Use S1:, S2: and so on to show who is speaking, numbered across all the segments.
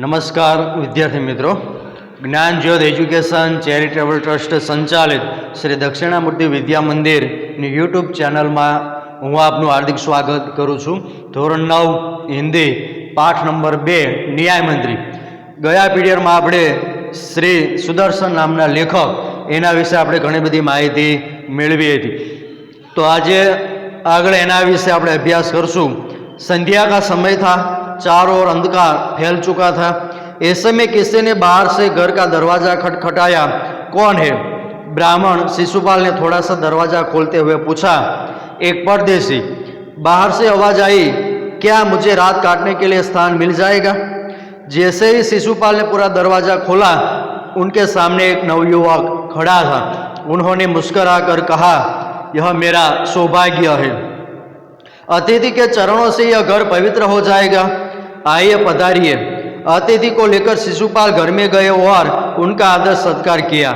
S1: નમસ્કાર વિદ્યાર્થી મિત્રો, જ્ઞાન જ્યોત એજ્યુકેશન ચેરિટેબલ ટ્રસ્ટ સંચાલિત શ્રી દક્ષિણામૂર્તિ વિદ્યા મંદિરની યુટ્યુબ ચેનલમાં હું આપનું હાર્દિક સ્વાગત કરું છું। ધોરણ 9 હિન્દી પાઠ નંબર 2 ન્યાયમંત્રી। ગયા પીરિયડમાં આપણે શ્રી સુદર્શન નામના લેખક એના વિશે આપણે ઘણી બધી માહિતી મેળવી હતી। તો આજે આગળ એના વિશે આપણે અભ્યાસ કરશું। संध्या का समय था, चारों ओर अंधकार फैल चुका था। ऐसे में किसी ने बाहर से घर का दरवाजा खटखटाया। कौन है? ब्राह्मण शिशुपाल ने थोड़ा सा दरवाजा खोलते हुए पूछा। एक परदेसी। बाहर से आवाज आई, क्या मुझे रात काटने के लिए स्थान मिल जाएगा? जैसे ही शिशुपाल ने पूरा दरवाजा खोला, उनके सामने एक नवयुवक खड़ा था। उन्होंने मुस्कुराकर कहा, यह मेरा सौभाग्य है, अतिथि के चरणों से यह घर पवित्र हो जाएगा। आइए पधारिए। अतिथि को लेकर शिशुपाल घर में गए और उनका आदर सत्कार किया।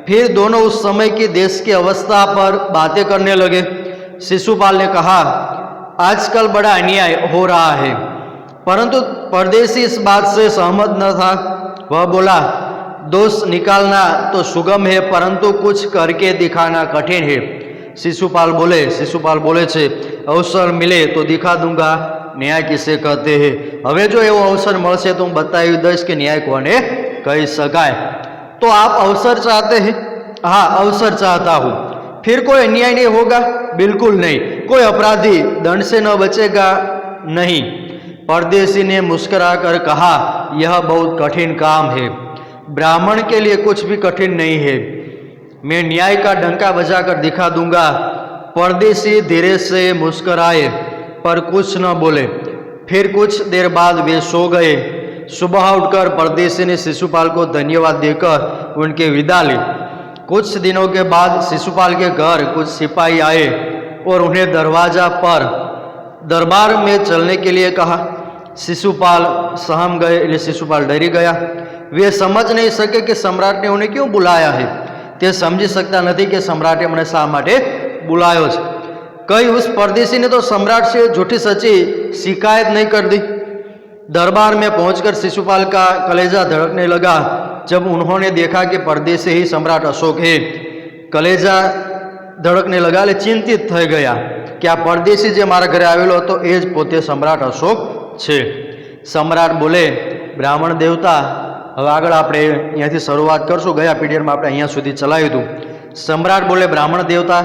S1: फिर दोनों उस समय की देश की अवस्था पर बातें करने लगे। शिशुपाल ने कहा, आजकल बड़ा अन्याय हो रहा है। परंतु परदेसी इस बात से सहमत न था। वह बोला, दोष निकालना तो सुगम है, परंतु कुछ करके दिखाना कठिन है। शिशुपाल बोले छे, अवसर मिले तो दिखा दूंगा, न्याय किसे कहते हैं। हवे जो एवो अवसर मळशे तो हूँ बतावी दईश कि न्याय कोने कही शकाय। तो आप अवसर चाहते हैं? हाँ, अवसर चाहता हूँ। फिर कोई अन्याय नहीं होगा? बिल्कुल नहीं। कोई अपराधी दंड से न बचेगा? नहीं। परदेसी ने मुस्कुरा कर कहा, यह बहुत कठिन काम है। ब्राह्मण के लिए कुछ भी कठिन नहीं है, मैं न्याय का डंका बजाकर दिखा दूंगा। परदेसी धीरे से मुस्कुराए पर कुछ न बोले। फिर कुछ देर बाद वे सो गए। सुबह उठकर परदेसी ने शिशुपाल को धन्यवाद देकर उनकी विदा ली। कुछ दिनों के बाद शिशुपाल के घर कुछ सिपाही आए और उन्हें दरबार में चलने के लिए कहा। शिशुपाल सहम गए, शिशुपाल डरी गया। वे समझ नहीं सके कि सम्राट ने उन्हें क्यों बुलाया है। તે સમજી શકતા નથી કે સમ્રાટે મને શા માટે बुलायो છે। कई उस परदेसी ने तो सम्राट से झूठी सच्ची शिकायत नहीं कर दी। दरबार में पहुंचकर शिशुपाल का कलेजा धड़कने लगा जब उन्होंने देखा कि परदेसी ही सम्राट अशोक है। कलेजा धड़कने लगा, चिंतित થઈ ગયા कि आ परदेसी जे मारा घरे आवेलो હતો એ જ પોતે सम्राट अशोक છે। सम्राट बोले, ब्राह्मण देवता, હવે આગળ આપણે અહીંયાથી શરૂઆત કરશું। ગયા પીરિયડમાં આપણે અહીંયા સુધી ચલાવ્યું હતું। सम्राट बोले, ब्राह्मण देवता।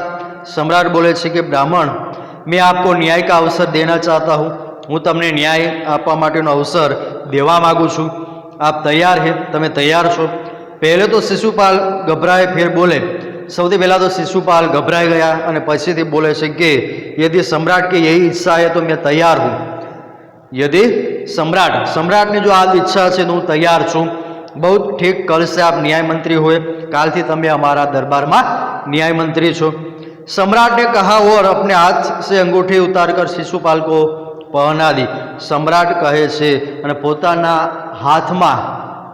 S1: सम्राट बोले છે કે ब्राह्मण, मैं आपको न्याय का अवसर देना चाहता हूँ। હું તમને ન્યાય આપવા માટેનો અવસર દેવા માગું છું। आप तैयार है? તમે તૈયાર છો? पहले तो शिशुपाल गभराए, फिर बोले। સૌથી પહેલાં તો शिशुपाल ગભરાઈ ગયા અને પછીથી બોલે છે કે यदि सम्राट की यही इच्छा है तो मैं तैयार हूँ। यदि सम्राट ने जो आज इच्छा है तो हूँ तैयार छूँ। बहुत ठीक, कल से आप न्याय मंत्री हुए, काल थी तमे हमारा दरबार में न्याय मंत्री छो। सम्राट ने कहा और अपने हाथ से अंगूठी उतारकर शिशुपाल को पहना दी। सम्राट कहे छे अने पोताना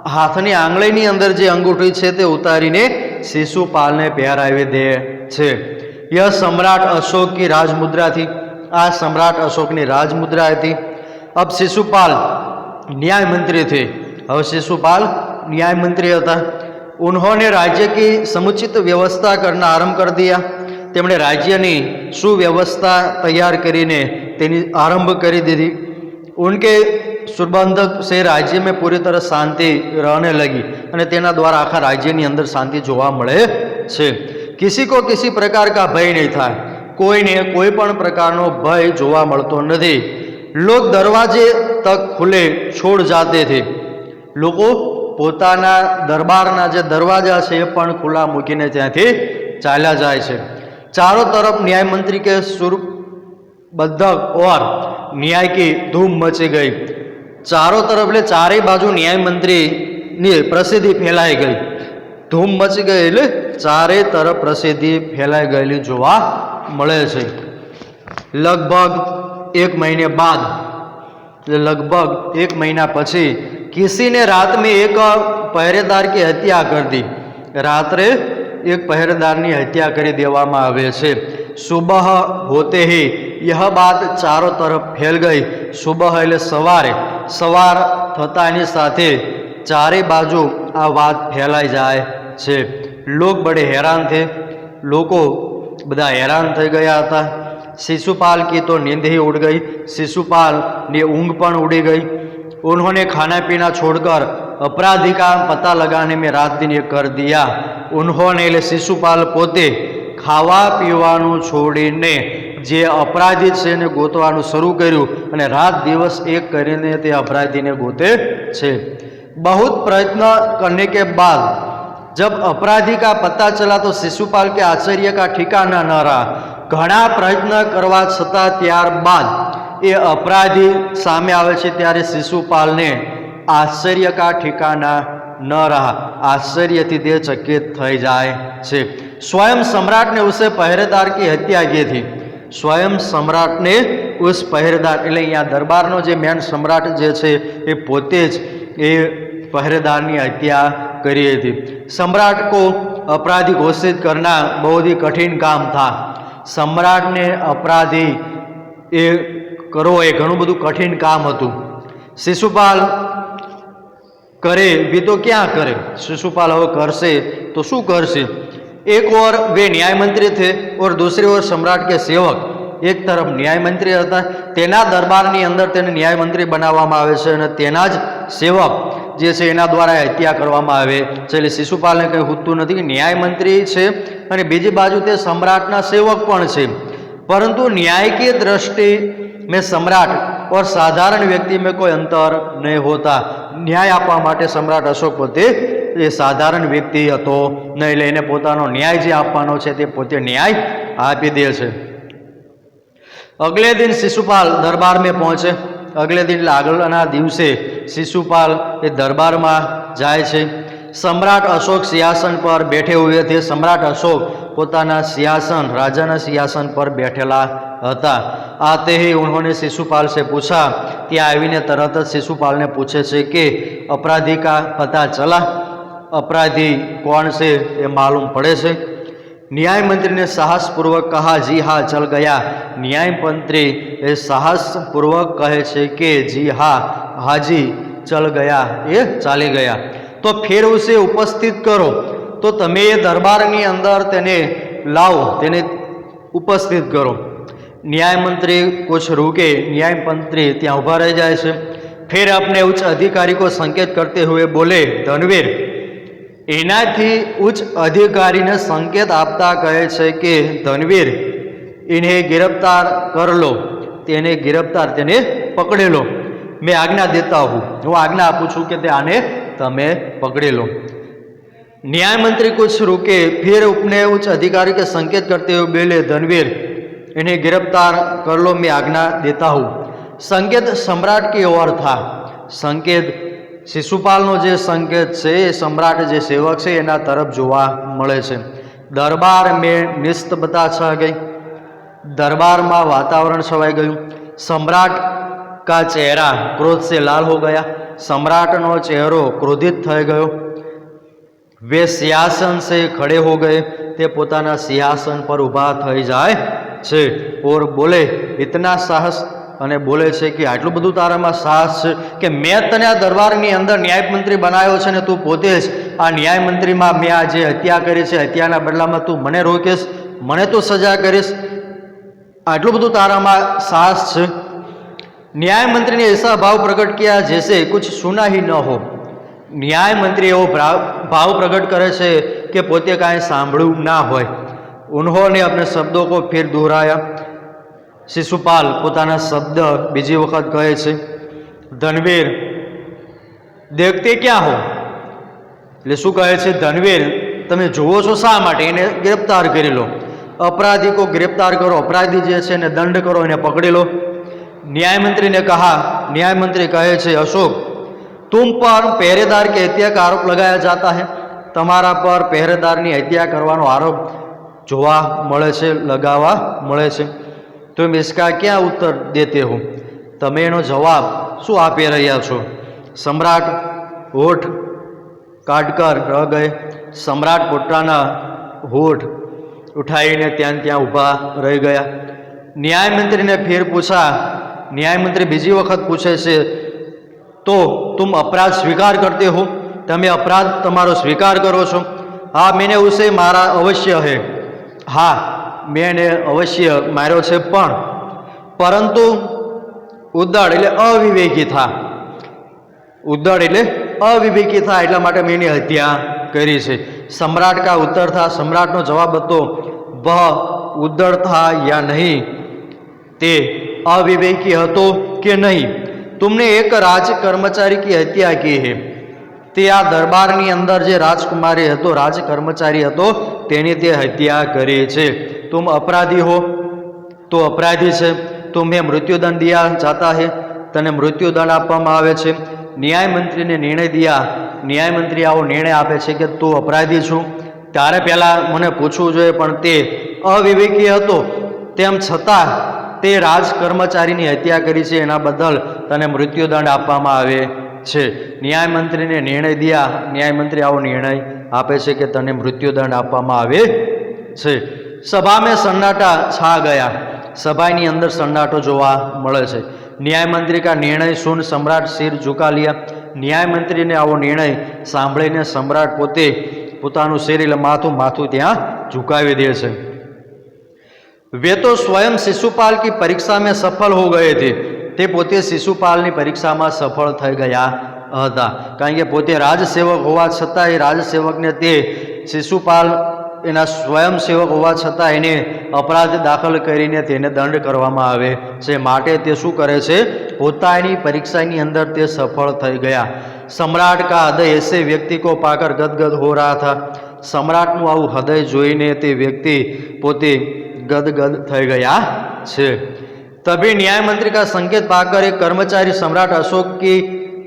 S1: हाथनी आंगळीनी अंदर जे अंगूठी छे ते उतारीने शिशुपाल ने पहेरावी दे छे। यह सम्राट अशोक की राजमुद्रा थी। आ सम्राट अशोकनी राजमुद्रा थी। अब शिशुपाल न्याय मंत्री थे। अब शिशुपाल न्याय मंत्री था। उन्होंने राज्य की समुचित व्यवस्था करना आरंभ कर दिया। તેમણે રાજ્યની સુવ્યવસ્થા તૈયાર કરીને તેની આરંભ કરી દીધી। उनके सुबंधक से राज्य में पूरी तरह शांति रहने लगी અને તેના द्वारा आखा राज्यની અંદર शांति જોવા મળે છે। किसी को किसी प्रकार का भय नहीं था। કોઈને કોઈ પણ પ્રકારનો ભય જોવા મળતો નથી। लोग दरवाजे तक खुले छोड़ जाते थे। લોકો પોતાના દરબારના જે દરવાજા છે એ પણ ખુલ્લા મૂકીને ત્યાંથી ચાલ્યા જાય છે। चारों तरफ न्याय मंत्री के सुर बद्धक और न्याय की धूम मची गई। चारों तरफ એટલે ચારે બાજુ न्याय मंत्री ની પ્રસિદ્ધિ ફેલાઈ ગઈ। ધૂમ મચી ગઈ એટલે ચારે તરફ પ્રસિદ્ધિ ફેલાઈ ગયેલી જોવા મળે છે। लगभग एक महीने बाद, लगभग एक महीना પછી किसी ने रात में एक पहरेदार की हत्या कर दी। रात्रे एक पहरेदार की हत्या कर देवामां आवे छे। सुबह होते ही यह बात चारों तरफ फैल गई। सुबह એટલે સવારે सवार थतानी साथे चारे बाजू आ बात फैलाई जाए छे। लोग बड़े हैरान थे, लोगों बधा हैरान थई गया था। शिशुपाल की तो नींद ही उड़ गई, शिशुपाल ने ऊँघ पण उड़ी गई। उन्होंने खाना पीना छोड़कर अपराधी का पता लगाने में रात दिन एक कर दिया। उन्होंने शिशुपाल पोते खावा पीवानुं छोड़ीने जे अपराधी छे ने गोतवानुं शरू कर्युं अने रात दिवस एक करीने ते अपराधीने गोते छे। बहुत प्रयत्न करने के बाद जब अपराधी का पता चला तो शिशुपाल के आश्चर्य का ठिकाना न रहा। घणा प्रयत्न करवा छतां त्यारबाद ये अपराधी सामे आवे छे त्यारे शिशुपाल ने आश्चर्य का ठिकाना न रहा। आश्चर्यथी ते चकित थई जाए छे। स्वयं सम्राट ने उसे पहरेदार की हत्या की थी। स्वयं सम्राट ने उस पहरेदार एटले अहींया दरबारनो जे मेन सम्राट जे छे ए पोते ज ए पहरेदारनी हत्या करी थी। सम्राट को अपराधी घोषित करना बहुत ही कठिन काम था। सम्राट ने अपराधी ए करो ए घणुं बधुं कठिन काम हतुं। शिशुपाल करे भी तो क्या करे, शिशुपाल हवे करशे तो शुं करशे। एक ओर वे न्याय मंत्री थे और दूसरी ओर सम्राट के सेवक। एक तरफ न्याय मंत्री हता, तेना दरबारनी अंदर तेने न्याय मंत्री बनाववामां आवे छे अने तेना ज सेवक जे छे एना द्वारा हत्या करवामां आवे छे। એટલે શિશુપાલને કંઈ હુતું નથી કે ન્યાય મંત્રી છે અને બીજી બાજુ તે सम्राटना सेवक પણ છે। परंतु न्याय की दृष्टि में सम्राट और साधारण व्यक्ति में कोई अंतर नहीं होता। न्याय आपवा माटे सम्राट अशोक पोते ए साधारण व्यक्ति हतो नहीं, એટલે એને પોતાનો ન્યાય જે આપવાનો છે તે પોતે न्याय આપી દે છે। अगले दिन शिशुपाल दरबार में पहुंचे। अगले दिन આગળના દિવસે शिशुपाल ए दरबार में जाए छे। सम्राट अशोक सिंहासन पर बैठे हुए थे। सम्राट अशोक पोताना सिंहासन राजाना सिंहासन पर बैठेला हता। आते ही उन्होंने शिशुपाल से पूछा। ત્યાં આવીને તરત જ शिशुपाल ने पूछे छे कि अपराधी का पता चला, अपराधी कौन से ये मालूम पड़े छे। न्याय मंत्री ने साहसपूर्वक कहा, जी हाँ चल गया। न्याय मंत्री साहसपूर्वक कहे छे कि जी हाँ हाजी चल गया, ये चाली गया। तो फिर उसे उपस्थित करो। तो तमे दरबारनी अंदर तेने लाओ, तेने उपस्थित करो। न्याय मंत्री कुछ रुके, न्याय मंत्री ત્યાં ઊભા રહી જાય છે। फिर अपने उच्च अधिकारी को संकेत करते हुए बोले, धनवीर। एनाथी उच्च अधिकारी ने संकेत आपता कहे छे कि धनवीर इन्हें गिरफ्तार कर लो, तेने गिरफ्तार तेने पकड़े लो। मैं आज्ञा देता हूँ, हूँ आज्ञा आपू छूं कि आने तमे पकड़ी लो। न्याय मंत्री कुछ रुके, फिर अपने उच्च अधिकारी के संकेत करते हुए बोले, धनवीर इन्हें गिरफ्तार कर लो, मैं आज्ञा देता हूँ। संकेत सम्राट की ओर था। संकेत शिशुपालनो जे संकेत छे सम्राट जे सेवक छे एना तरफ जोवा मळे छे। दरबार में निस्तब्धता छा गई। दरबार में वातावरण छवाई गયું। सम्राट का चेहरा क्रोध से लाल हो गया। सम्राटनो चेहरो क्रोधित थई गयो। वे सिंहासन से खड़े हो गए। ते पोताना सिंहासन पर ऊभा थई जाए छे और बोले, इतना साहस અને બોલે છે કે આટલું બધું તારામાં સાહસ છે કે મેં તને આ દરબારની અંદર ન્યાય મંત્રી બનાવ્યો છે ને તું પોતે જ આ ન્યાય મંત્રીમાં મેં આ જે હત્યા કરી છે હત્યાના બદલામાં તું મને રોકેશ, મને તું સજા કરીશ, આટલું બધું તારામાં સાહસ છે। न्याय मंत्री ने ऐसा भाव प्रकट किया जैसे कुछ सुना ही न हो। न्याय मंत्री एवो भाव प्रकट करे छे कि पोते कांई सांभळ्युं ना होय। उन्होंने अपने शब्दों को फिर दोहराया। शिशुपाल पोताना शब्द बीजी वखत कहे छे, धनवीर देखते क्या हो। એટલે શું કહે છે, ધનવીર તમે જોવો છો શા માટે, એને गिरफ्तार કરી લો। अपराधी को गिरफ्तार करो, अपराधी जे छे ने दंड करो, એને पकड़ी लो। न्याय मंत्री ने कहा, न्याय मंत्री कहे छे, अशोक तुम पर पहरेदार की हत्या का आरोप लगाया जाता है। तमारा पर पहरेदारनी हत्या करवानो आरोप जोवा मळे छे, लगावा मळे छे। तुम इसका क्या उत्तर देते हो? तमे एनो जवाब शुं आपी रह्या छो? सम्राट होठ काटकर रह गए। सम्राट पोताना होठ उठाईने ત્યાં ઊભા રહી ગયા। न्याय मंत्री ने फिर पूछा। न्याय मंत्री बीजी वखत पूछे छे, तो तुम अपराध स्वीकार करते हो, તમે अपराध તમારો સ્વીકાર કરો છો? हाँ मैंने उसे मारा अवश्य है, हाँ मैंने अवश्य मार्यो છે, परंतु ઉદ્દડ એટલે અવિવેકી था, ઉદ્દડ એટલે અવિવેકી था એટલા માટે મેં એની હત્યા કરી છે। सम्राट का उत्तर था, सम्राटનો જવાબ હતો वह ઉદ્દડ था या नहीं, તે अविवेकी હતો કે નહીં। तुमने एक राज कर्मचारी की हत्या की है, તે આ દરબારની અંદર જે રાજકુમારી હતો, રાજ કર્મચારી હતો, તેની તે હત્યા કરી છે। तुम अपराधी हो, तो अपराधी છે। तुम्हें मृत्युदंड दिया जाता है, तने मृत्युदंड આપવામાં આવે છે। ન્યાય મંત્રીને નિર્ણય દિયા, ન્યાય મંત્રી આવો નિર્ણય આપે છે કે તું અપરાધી છું, ત્યારે પહેલાં મને પૂછવું જોઈએ, પણ તે અવિવેકી હતો, તેમ છતાં તે રાજ કર્મચારીની હત્યા કરી છે, એના બદલ તને મૃત્યુદંડ આપવામાં આવે છે। ન્યાય મંત્રીને નિર્ણય દિયા, ન્યાય મંત્રી આવો નિર્ણય આપે છે કે તને મૃત્યુદંડ આપવામાં આવે છે। સભા મેં સન્નાટા છા ગયા, સભાની અંદર સન્નાટો જોવા મળે છે। ન્યાય મંત્રી કા નિર્ણય સુન સમ્રાટ સિર ઝુકા લિયા, ન્યાય મંત્રીને આવો નિર્ણય સાંભળીને સમ્રાટ પોતે પોતાનું શિર એટલે માથું ત્યાં ઝુકાવી દે છે। वे तो स्वयं शिशुपाल की परीक्षा में सफल हो गए थे, તે પોતે શિશુપાલની પરીક્ષામાં સફળ થઈ ગયા હતા, કારણ કે પોતે રાજસેવક હોવા છતાં એ રાજસેવકને તે શિશુપાલ એના સ્વયંસેવક હોવા છતાં એને અપરાધ દાખલ કરીને તેને દંડ કરવામાં આવે છે, માટે તે શું કરે છે, પોતાની પરીક્ષાની અંદર તે સફળ થઈ ગયા। सम्राट का हृदय ऐसे व्यक्ति को पाकर गदगद हो रहा था, सम्राटનું આવું હૃદય જોઈને તે વ્યક્તિ પોતે गदगद થઈ ગયા છે। तभी न्याय मंत्री का संकेत पाकर एक कर्मचारी सम्राट अशोक की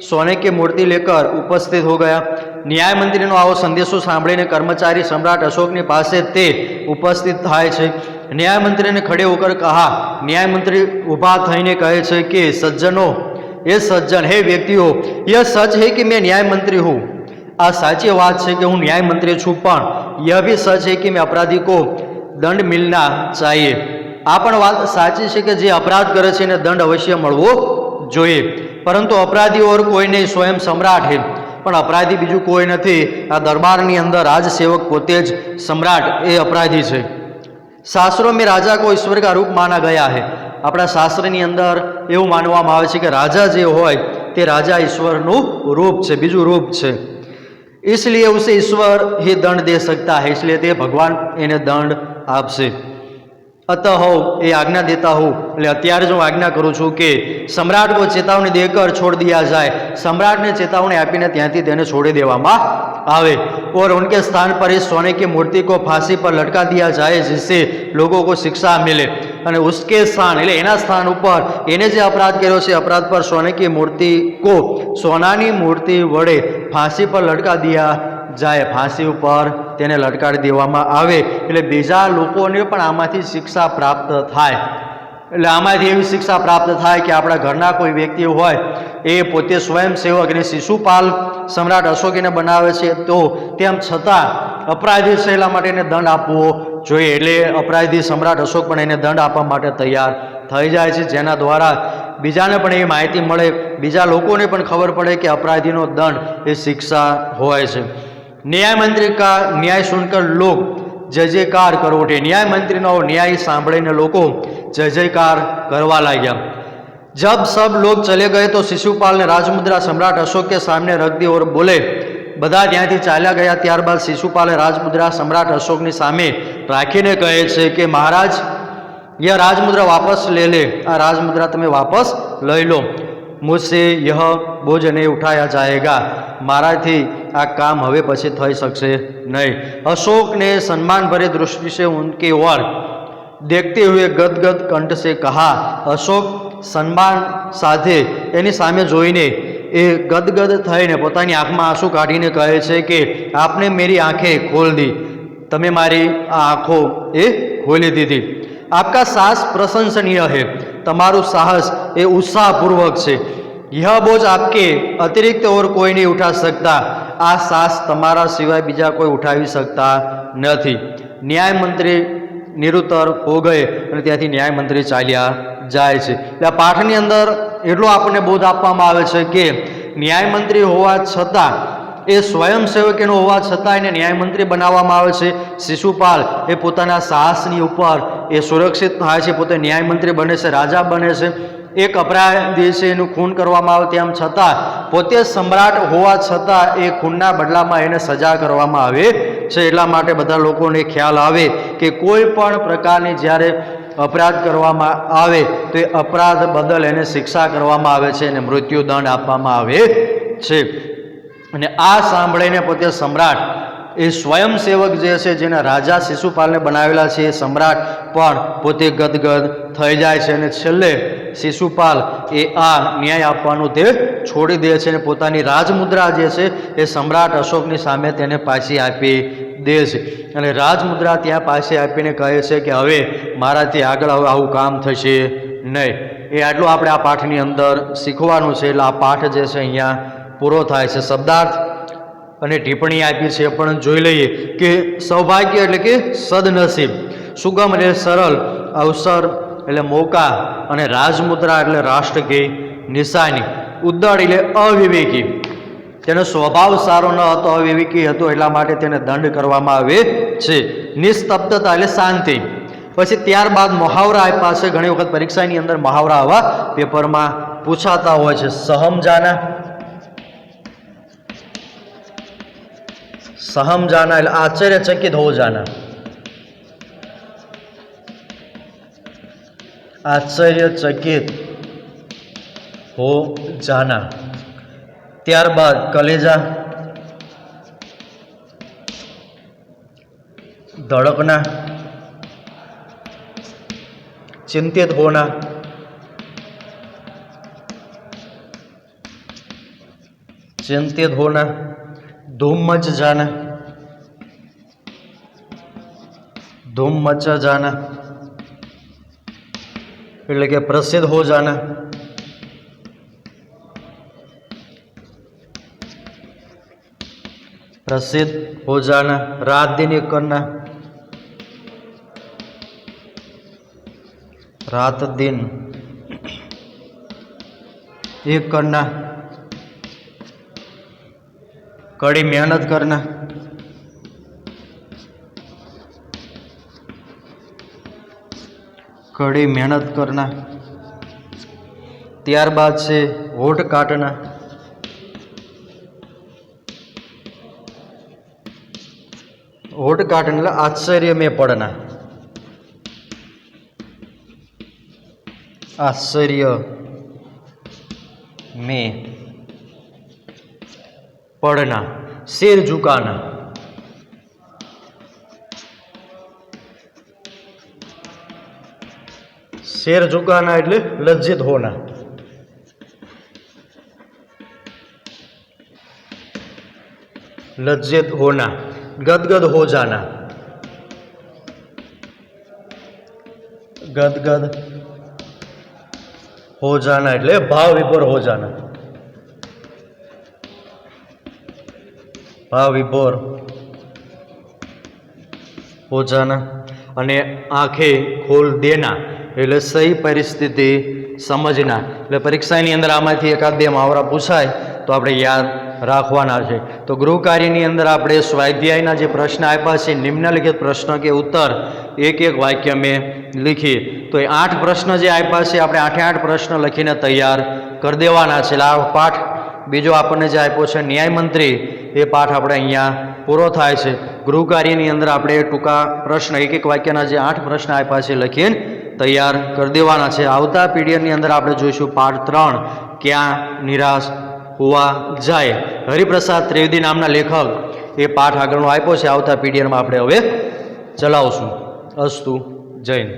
S1: सोने की मूर्ति लेकर उपस्थित हो गया। न्याय मंत्री नो आवो संदेशो सांभळीने कर्मचारी सम्राट अशोकनी पासे ते उपस्थित थाय छे। न्याय मंत्री ने खड़े होकर कहा, न्याय मंत्री उभा थईने कहे छे कि सज्जनों, ये सज्जन हे व्यक्तिओ, यह सच है कि मैं न्याय मंत्री हूँ, आ साची बात है कि हूँ न्याय मंत्री छूं, पण यह भी सच है कि मैं अपराधी को दंड मिलना चाहिए। आ पण बात साची है कि जे अपराध करे छे ने दंड अवश्य मळवो जोईए, परंतु अपराधी और कोई नहीं, स्वयं सम्राट है, पण अपराधी बीजू कोई नहीं। आ दरबारनी अंदर राजसेवक पोते ज सम्राट ए अपराधी है। शास्त्रों में राजा को ईश्वर का रूप माना गया है, अपना शास्त्रनी अंदर एवं मानवामां आवे छे कि राजा जे होय ते राजा ईश्वरनुं रूप है, बीजू रूप है, इसलिए उसे ईश्वर ही दंड दे सकता है, इसलिए ते भगवान एने दंड आपसे। अतः ये आज्ञा देता हूँ, એટલે અત્યારે जो आज्ञा करूँ छूँ कि सम्राट को चेतावनी देकर छोड़ दिया जाए, सम्राट ने चेतावनी आपीने त्यांथी तेने छोड़ी देवामां आवे, और उनके स्थान पर इस सोने की मूर्ति को फांसी पर लटका दिया जाए, जिससे लोगों को शिक्षा मिले। અને उसके स्थान એટલે એના સ્થાન ઉપર એને જે अपराध કર્યો છે, अपराध पर सोने की मूर्ति को सोनानी मूर्ति वडे फांसी पर लटका दिया जाए, फांसी पर तेने लटकाड़ी देवामां आवे, એટલે બીજા લોકોને પણ આમાંથી શિક્ષા પ્રાપ્ત થાય। એટલે આમાંથી એવી શિક્ષા પ્રાપ્ત થાય કે આપણા ઘરના કોઈ વ્યક્તિ હોય એ પોતે સ્વયંસેવક અને શિશુપાલ સમ્રાટ અશોકને બનાવે છે, તો તેમ છતાં અપરાધી છે એટલા માટે એને દંડ આપવો જોઈએ। એટલે અપરાધી સમ્રાટ અશોક પણ એને દંડ આપવા માટે તૈયાર થઈ જાય છે, જેના દ્વારા બીજાને પણ એ માહિતી મળે, બીજા લોકોને પણ ખબર પડે કે અપરાધીનો દંડ એ શિક્ષા હોય છે। न्याय मंत्री का न्याय सुनकर लोग जय जयकार कर उठे, न्याय मंत्री नो न्याय सांभळीने लोको जय जयकार करवा लाग्या। जब सब लोग चले गए तो शिशुपाल ने राजमुद्रा सम्राट अशोक के सामने रख दी और बोले, બધા ત્યાંથી ચાલ્યા ગયા। ત્યારબાદ શિશુપાલે રાજમુદ્રા सम्राट अशोकनी सामे राखीने कहे छे कि महाराज, यह राजमुद्रा वापस ले ले, आ राजमुद्रा तमे वापस लई लो, मुझसे यह बोझ नहीं उठाया जाएगा, माराथी आ काम हवे पछी थई शकशे नहीं। अशोक ने सम्मान भरी दृष्टि से उनकी ओर देखते हुए गदगद कंठ से कहा। अशोक सम्मान साथे एनी सामे जोईने ए गदगद थईने पोतानी आंखमां आंसू काढीने कहे छे कि आपने मेरी आंखें खोल दी, तमे मारी आंखों ए खोली दीधी। आपका साहस प्रशंसनीय है, तमारू साहस ए उत्साहपूर्वक है। यह बोझ आपके अतिरिक्त और कोई नहीं उठा सकता, आ साहस तमारा सिवाय बीजा कोई उठावी सकता नहीं। न्याय मंत्री निरुत्तर हो गए અને ત્યાંથી ન્યાય મંત્રી ચાલ્યા જાય છે। એટલે પાઠની અંદર એટલો આપણને બોધ આપવામાં આવે છે કે ન્યાયમંત્રી હોવા છતાં એ સ્વયંસેવકનો હોવા છતાં એને ન્યાયમંત્રી બનાવવામાં આવે છે. શિશુપાલ એ પોતાના સાહસની ઉપર એ સુરક્ષિત થાય છે, પોતે ન્યાયમંત્રી બને છે, રાજા બને છે. એક અપરાધી છે, એનું ખૂન કરવામાં આવે તેમ છતાં પોતે સમ્રાટ હોવા છતાં એ ખૂનના બદલામાં એને સજા કરવામાં આવે છે. એટલા માટે બધા લોકોને ખ્યાલ આવે કે કોઈ પણ પ્રકારની જ્યારે અપરાધ કરવામાં આવે તો એ અપરાધ બદલ એને શિક્ષા કરવામાં આવે છે અને મૃત્યુદંડ આપવામાં આવે છે. અને આ સાંભળીને પોતે સમ્રાટ એ સ્વયંસેવક જે છે, જેના રાજા શિશુપાલને બનાવેલા છે, એ સમ્રાટ પણ પોતે ગદગદ થઈ જાય છે. અને છેલ્લે શિશુપાલ એ આ ન્યાય આપવાનું તે છોડી દે છે અને પોતાની રાજમુદ્રા જે છે એ સમ્રાટ અશોકની સામે તેને પાછી આપી દે છે. અને રાજમુદ્રા ત્યાં પાછી આપીને કહે છે કે હવે મારાથી આગળ હવે આવું કામ થશે નહીં. એ આટલું આપણે આ પાઠની અંદર શીખવાનું છે. એટલે આ પાઠ જે છે અહીંયા પૂરો થાય છે. શબ્દાર્થ અને ટિપ્પણી આપી છે પણ જોઈ લઈએ કે સૌભાગ્ય એટલે કે સદનસીબ, સુગમ એટલે સરળ, અવસર એટલે મોકા, અને રાજમુદ્રા એટલે રાષ્ટ્ર કી નિશાની, ઉદ્દડ એટલે અવિવેકી, તેનો સ્વભાવ સારો ન હતો, અવિવેકી હતો, એટલા માટે તેને દંડ કરવામાં આવે છે. નિસ્તબ્ધતા એટલે શાંતિ. પછી ત્યારબાદ મહાવરા આપ્યા છે. ઘણી વખત પરીક્ષાની અંદર મહાવરા આવા પેપરમાં પૂછાતા હોય છે. સહમજાના, सहम जाना એટલે आश्चर्यचकित हो जाना, आश्चर्यचकित हो जाना. ત્યારબાદ कलेजा, धड़कना, चिंतित होना, चिंतित होना, धूम मच जाना, धूम मचा जाना એટલે કે પ્રસિદ્ધ હો જાના. प्रसिद्ध हो जाना. रात दिन एक करना, रात दिन एक करना. कड़ी मेहनत करना, कड़ी मेहनत करना. ત્યારબાદ છે હોઠ કાટના, होठ काटने એટલે आश्चर्य में पड़ना, आश्चर्य में पड़ना. सिर झुकाना, सिर झुकाना એટલે लज्जित होना. लज्जित होना. गदगद हो जाना, गदगद हो जाना એટલે भाव विभोर हो जाना, भाव विभोर हो जाना. અને આંખે ખોલ દેના એટલે સહી પરિસ્થિતિ સમજના. એટલે પરીક્ષાની અંદર આમાંથી એકાદ બે મહાવરા પૂછાય તો આપણે યાદ રાખવાના છે. તો ગૃહ કાર્યની અંદર આપણે સ્વાધ્યાયના જે પ્રશ્ન આપ્યા છે, નિમ્નલિખિત પ્રશ્ન કે ઉત્તર એક એક વાક્ય મેં લીખીએ. તો એ 8 પ્રશ્ન જે આપ્યા છે આપણે 8 પ્રશ્ન લખીને તૈયાર કરી દેવાના છે. એટલે આ પાઠ બીજો આપણને જે આપ્યો છે ન્યાયમંત્રી, એ પાઠ આપણે અહીંયા પૂરો થાય છે. ગૃહ કાર્યની અંદર આપણે ટૂંકા પ્રશ્ન એક એક વાક્યના જે 8 પ્રશ્ન આપ્યા છે લખીને તૈયાર કરી દેવાના છે. આવતા પીડીએફની અંદર આપણે જોઈશું પાઠ 3 ક્યાં નિરાશ હોવા જાય. હરિપ્રસાદ ત્રિવેદી નામના લેખક એ પાઠ આગળનો આપ્યો છે. આવતા પીડીએફમાં આપણે હવે ચલાવશું. અસ્તુ. જય હિન્દ.